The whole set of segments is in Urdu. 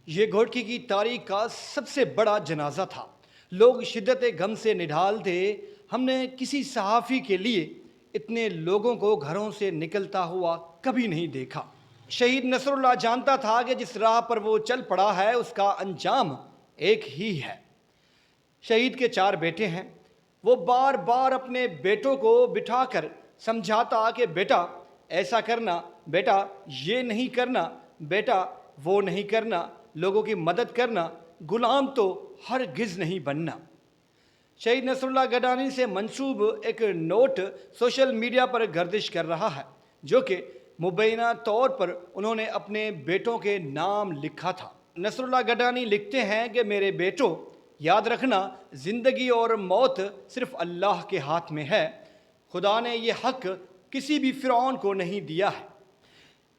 یہ گھوٹکی کی تاریخ کا سب سے بڑا جنازہ تھا۔ لوگ شدت غم سے نڈھال تھے۔ ہم نے کسی صحافی کے لیے اتنے لوگوں کو گھروں سے نکلتا ہوا کبھی نہیں دیکھا۔ شہید نصر اللہ جانتا تھا کہ جس راہ پر وہ چل پڑا ہے اس کا انجام ایک ہی ہے۔ شہید کے 4 بیٹے ہیں۔ وہ بار بار اپنے بیٹوں کو بٹھا کر سمجھاتا کہ بیٹا ایسا کرنا، بیٹا یہ نہیں کرنا، بیٹا وہ نہیں کرنا، لوگوں کی مدد کرنا، غلام تو ہرگز نہیں بننا۔ شہید نصر اللہ گڈانی سے منسوب ایک نوٹ سوشل میڈیا پر گردش کر رہا ہے جو کہ مبینہ طور پر انہوں نے اپنے بیٹوں کے نام لکھا تھا۔ نصر اللہ گڈانی لکھتے ہیں کہ میرے بیٹوں، یاد رکھنا زندگی اور موت صرف اللہ کے ہاتھ میں ہے۔ خدا نے یہ حق کسی بھی فرعون کو نہیں دیا ہے۔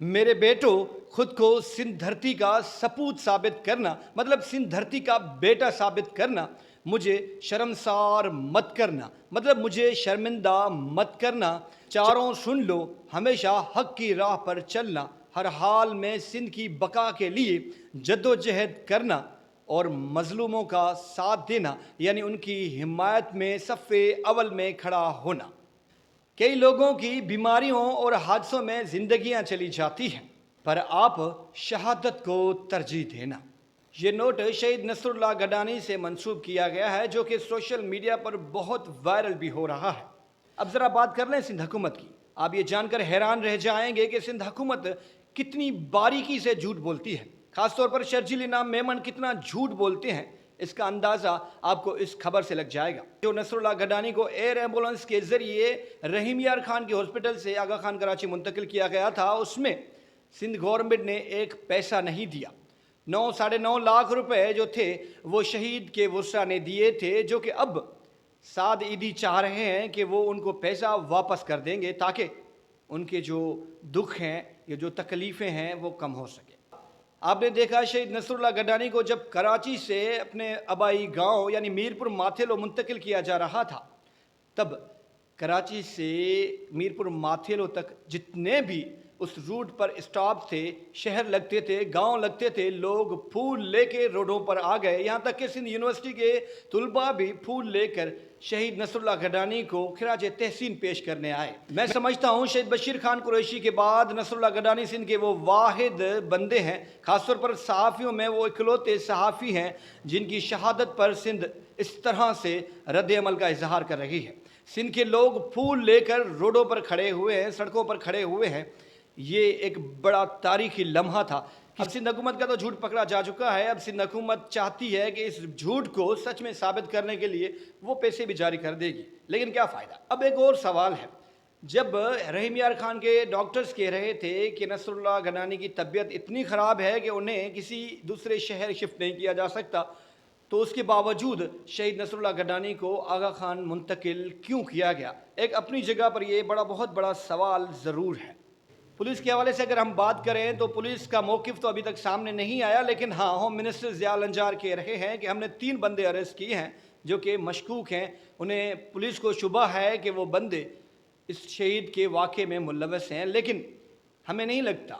میرے بیٹوں، خود کو سندھ دھرتی کا سپوت ثابت کرنا، مطلب سندھ دھرتی کا بیٹا ثابت کرنا، مجھے شرمسار مت کرنا، مطلب مجھے شرمندہ مت کرنا۔ چاروں سن لو، ہمیشہ حق کی راہ پر چلنا، ہر حال میں سندھ کی بقا کے لیے جدوجہد کرنا اور مظلوموں کا ساتھ دینا، یعنی ان کی حمایت میں صف اول میں کھڑا ہونا۔ کئی لوگوں کی بیماریوں اور حادثوں میں زندگیاں چلی جاتی ہیں، پر آپ شہادت کو ترجیح دینا۔ یہ نوٹ شہید نصر اللہ گڈانی سے منسوب کیا گیا ہے جو کہ سوشل میڈیا پر بہت وائرل بھی ہو رہا ہے۔ اب ذرا بات کر لیں سندھ حکومت کی۔ آپ یہ جان کر حیران رہ جائیں گے کہ سندھ حکومت کتنی باریکی سے جھوٹ بولتی ہے، خاص طور پر شرجیل انعام میمن کتنا جھوٹ بولتے ہیں۔ اس کا اندازہ آپ کو اس خبر سے لگ جائے گا۔ جو نصر اللہ گڈانی کو ایئر ایمبولنس کے ذریعے رحیم یار خان کے ہاسپٹل سے آغا خان کراچی منتقل کیا گیا تھا، اس میں سندھ گورنمنٹ نے ایک پیسہ نہیں دیا۔ 9.5 لاکھ روپے جو تھے وہ شہید کے وسرا نے دیے تھے، جو کہ اب سعد عیدی چاہ رہے ہیں کہ وہ ان کو پیسہ واپس کر دیں گے تاکہ ان کے جو دکھ ہیں یا جو تکلیفیں ہیں وہ کم ہو سکے۔ آپ نے دیکھا شہید نصر اللہ گڈانی کو جب کراچی سے اپنے آبائی گاؤں یعنی میرپور ماتھیلو منتقل کیا جا رہا تھا، تب کراچی سے میرپور ماتھیلو تک جتنے بھی اس روٹ پر اسٹاپ تھے، شہر لگتے تھے، گاؤں لگتے تھے، لوگ پھول لے کے روڈوں پر آ گئے۔ یہاں تک کہ سندھ یونیورسٹی کے طلباء بھی پھول لے کر شہید نصر اللہ گڈانی کو خراج تحسین پیش کرنے آئے۔ میں سمجھتا ہوں شہید بشیر خان قریشی کے بعد نصر اللہ گڈانی سندھ کے وہ واحد بندے ہیں، خاص طور پر صحافیوں میں وہ اکلوتے صحافی ہیں جن کی شہادت پر سندھ اس طرح سے رد عمل کا اظہار کر رہی ہے۔ سندھ کے لوگ پھول لے کر روڈوں پر کھڑے ہوئے ہیں، سڑکوں پر کھڑے ہوئے ہیں۔ یہ ایک بڑا تاریخی لمحہ تھا۔ اب سندھ حکومت کا تو جھوٹ پکڑا جا چکا ہے۔ اب سندھ حکومت چاہتی ہے کہ اس جھوٹ کو سچ میں ثابت کرنے کے لیے وہ پیسے بھی جاری کر دے گی، لیکن کیا فائدہ؟ اب ایک اور سوال ہے، جب رحیم یار خان کے ڈاکٹرز کہہ رہے تھے کہ نصر اللہ گڈانی کی طبیعت اتنی خراب ہے کہ انہیں کسی دوسرے شہر شفٹ نہیں کیا جا سکتا، تو اس کے باوجود شہید نصر اللہ گڈانی کو آغا خان منتقل کیوں کیا گیا؟ ایک اپنی جگہ پر یہ بہت بڑا سوال ضرور ہے۔ پولیس کے حوالے سے اگر ہم بات کریں تو پولیس کا موقف تو ابھی تک سامنے نہیں آیا، لیکن ہاں، ہوم منسٹر ضیاء الانجار کہہ رہے ہیں کہ ہم نے 3 بندے اریسٹ کیے ہیں جو کہ مشکوک ہیں۔ انہیں پولیس کو شبہ ہے کہ وہ بندے اس شہید کے واقعے میں ملوث ہیں، لیکن ہمیں نہیں لگتا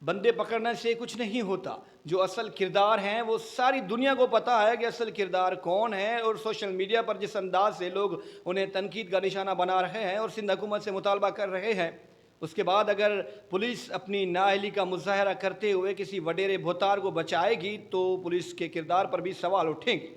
بندے پکڑنے سے کچھ نہیں ہوتا۔ جو اصل کردار ہیں وہ ساری دنیا کو پتہ ہے کہ اصل کردار کون ہے، اور سوشل میڈیا پر جس انداز سے لوگ انہیں تنقید کا نشانہ بنا رہے ہیں اور سندھ حکومت سے مطالبہ کر رہے ہیں، اس کے بعد اگر پولیس اپنی نااہلی کا مظاہرہ کرتے ہوئے کسی وڈیرے بھوتار کو بچائے گی تو پولیس کے کردار پر بھی سوال اٹھیں گے۔